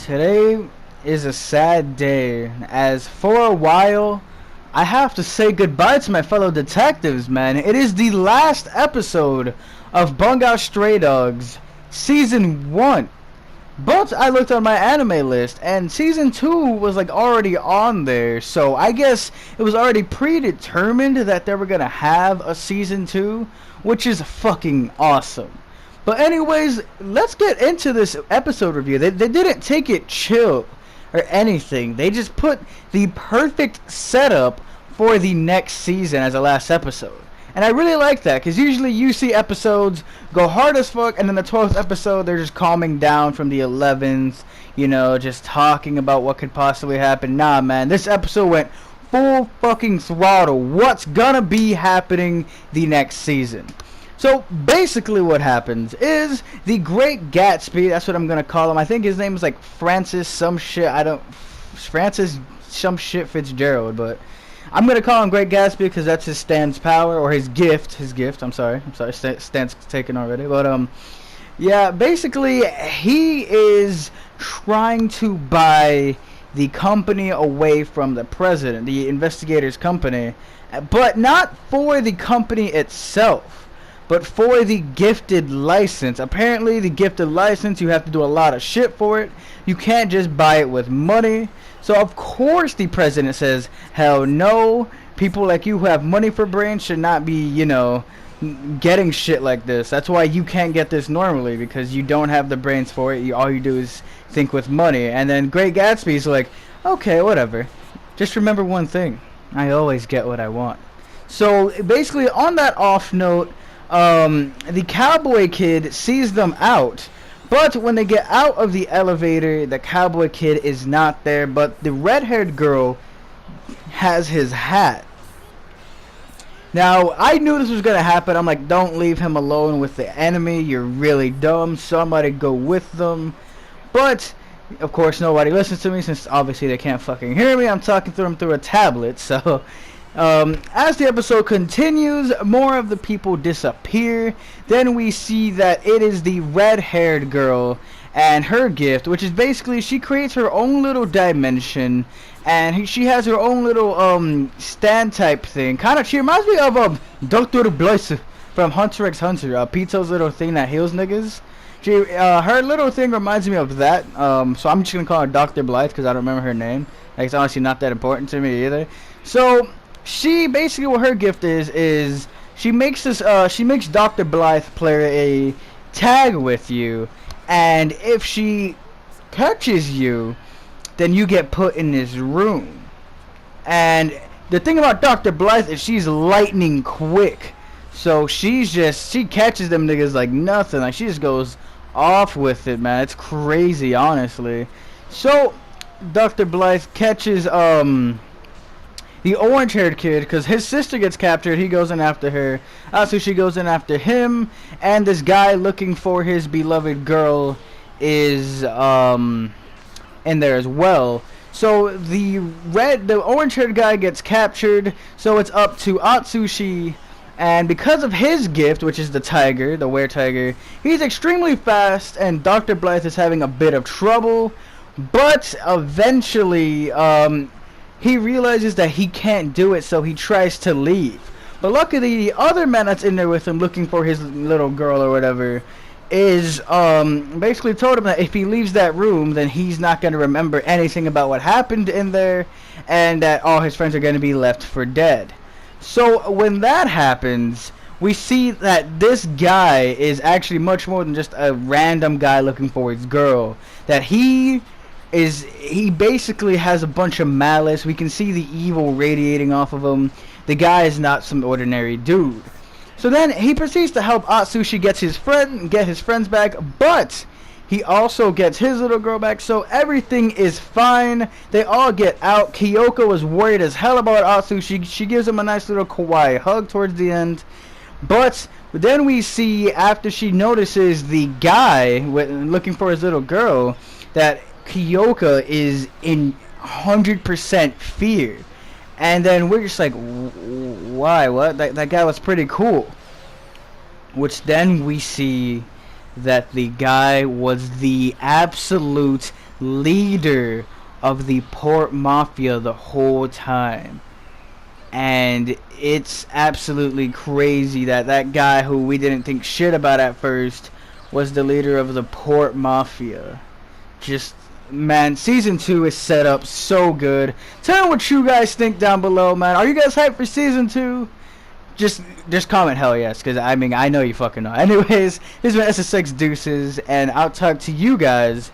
Today is a sad day, as for a while, I have to say goodbye to my fellow detectives, man. It is the last episode of Bungou Stray Dogs, Season 1. But I looked on my anime list, and Season 2 was like already on there, so I guess it was already predetermined that they were gonna have a Season 2, which is fucking awesome. But anyways, let's get into this episode review. They didn't take it chill or anything. They just put the perfect setup for the next season as a last episode. And I really like that, because usually you see episodes go hard as fuck, and then the 12th episode, they're just calming down from the 11th, you know, just talking about what could possibly happen. Nah, man, this episode went full fucking throttle. What's gonna be happening the next season? So basically what happens is the Great Gatsby, that's what I'm going to call him. I think his name is like Francis some shit Fitzgerald, but I'm going to call him Great Gatsby because that's his Stan's power, or his gift, I'm sorry, Stan's taken already, but yeah, basically he is trying to buy the company away from the president, the investigators company, but not for the company itself, but for the gifted license. Apparently the gifted license, you have to do a lot of shit for it. You can't just buy it with money. So of course the president says, hell no, people like you who have money for brains should not be, you know, getting shit like this. That's why you can't get this normally, because you don't have the brains for it. All you do is think with money. And then Great Gatsby's like, okay, whatever. Just remember one thing. I always get what I want. So basically on that off note, the cowboy kid sees them out, but when they get out of the elevator, the cowboy kid is not there, but the red-haired girl has his hat. Now, I knew this was going to happen. I'm like, don't leave him alone with the enemy. You're really dumb. Somebody go with them. But, of course, nobody listens to me, since obviously they can't fucking hear me. I'm talking to them through a tablet, so as the episode continues, more of the people disappear. Then we see that it is the red-haired girl and her gift, which is basically she creates her own little dimension, and she has her own little stand type thing. She reminds me of Dr. Blythe from Hunter x Hunter, Pito's little thing that heals niggas. Her little thing reminds me of that, so I'm just gonna call her Dr. Blythe because I don't remember her name. Like, it's honestly not that important to me either. So she basically, what her gift is she makes Dr. Blythe play a tag with you, and if she catches you, then you get put in this room. And the thing about Dr. Blythe is she's lightning quick, so she catches them niggas like nothing. Like, she just goes off with it, man. It's crazy, honestly. So Dr. Blythe catches the orange-haired kid, because his sister gets captured. He goes in after her. Atsushi goes in after him, and this guy looking for his beloved girl is in there as well. So the orange-haired guy gets captured, so it's up to Atsushi, and because of his gift, which is the tiger, the were-tiger, he's extremely fast, and Dr. Blythe is having a bit of trouble, but eventually he realizes that he can't do it, so he tries to leave. But luckily, the other man that's in there with him looking for his little girl or whatever is basically told him that if he leaves that room, then he's not going to remember anything about what happened in there, and that all his friends are going to be left for dead. So when that happens, we see that this guy is actually much more than just a random guy looking for his girl. That he basically has a bunch of malice. We can see the evil radiating off of him. The guy is not some ordinary dude. So then he proceeds to help Atsushi get his friends back, but he also gets his little girl back, so everything is fine. They all get out. Kyoko is worried as hell about Atsushi. She gives him a nice little kawaii hug towards the end. But then we see, after she notices the guy looking for his little girl, that Kyoko is in 100% fear. And then we're just like, why? What? That guy was pretty cool. Which then we see that the guy was the absolute leader of the Port Mafia the whole time. And it's absolutely crazy that that guy who we didn't think shit about at first was the leader of the Port Mafia. Just, man, season 2 is set up so good. Tell me what you guys think down below, man. Are you guys hyped for season 2? Just comment hell yes, because I mean, I know you fucking know. Anyways, this is my SSX Deuces, and I'll talk to you guys